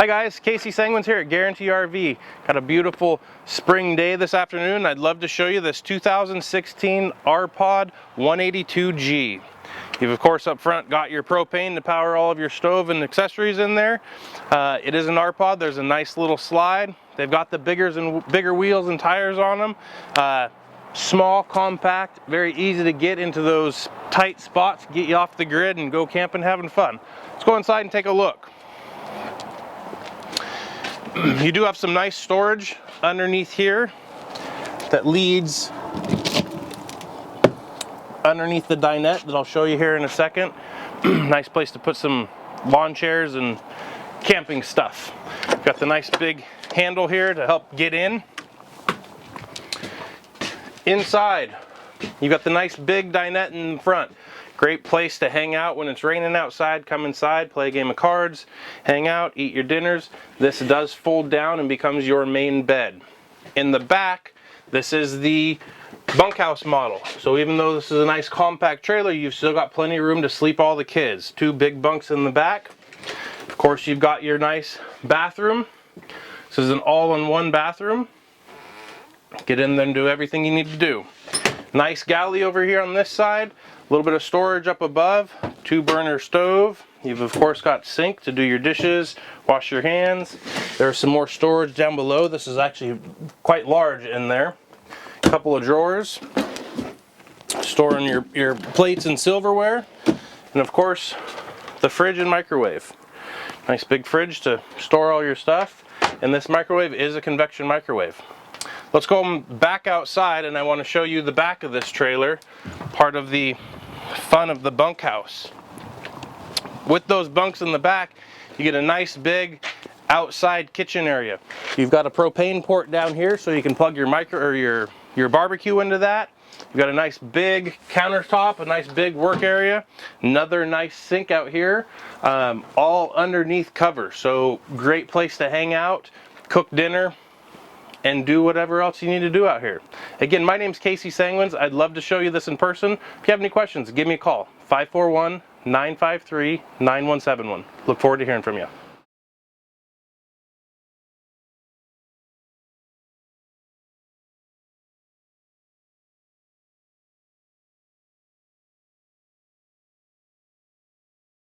Hi guys, Casey.Sanguins here at Guaranty RV. Got a beautiful spring day this afternoon. I'd love to show you this 2016 R-Pod 182G. You've of course up front got your propane to power all of your stove and accessories in there. It is an R-Pod. There's a nice little slide. They've got the bigger wheels and tires on them. Small, compact, very easy to get into those tight spots, get you off the grid and go camping, having fun. Let's go inside and take a look. You do have some nice storage underneath here that leads underneath the dinette that I'll show you here in a second. Nice place to put some lawn chairs and camping stuff. Got the nice big handle here to help get in. Inside, you got the nice big dinette in front. Great place to hang out when it's raining outside. Come inside, play a game of cards, hang out, eat your dinners. This does fold down and becomes your main bed. In the back, this is the bunkhouse model. So even though this is a nice compact trailer, you've still got plenty of room to sleep all the kids. 2 big bunks in the back. Of course, you've got your nice bathroom. This is an all-in-one bathroom. Get in there and do everything you need to do. Nice galley over here on this side. A little bit of storage up above. 2-burner stove. You've of course got sink to do your dishes, wash your hands. There's some more storage down below. This is actually quite large in there. A couple of drawers. Storing your plates and silverware. And of course, the fridge and microwave. Nice big fridge to store all your stuff. And this microwave is a convection microwave. Let's go back outside and I want to show you the back of this trailer, part of the fun of the bunkhouse. With those bunks in the back, you get a nice big outside kitchen area. You've got a propane port down here so you can plug your your barbecue into that. You've got a nice big countertop, a nice big work area, another nice sink out here, all underneath cover. So great place to hang out, cook dinner, and do whatever else you need to do out here. Again, my name's Casey.Sanguins. I'd love to show you this in person. If you have any questions, give me a call. 541-953-9171. Look forward to hearing from you.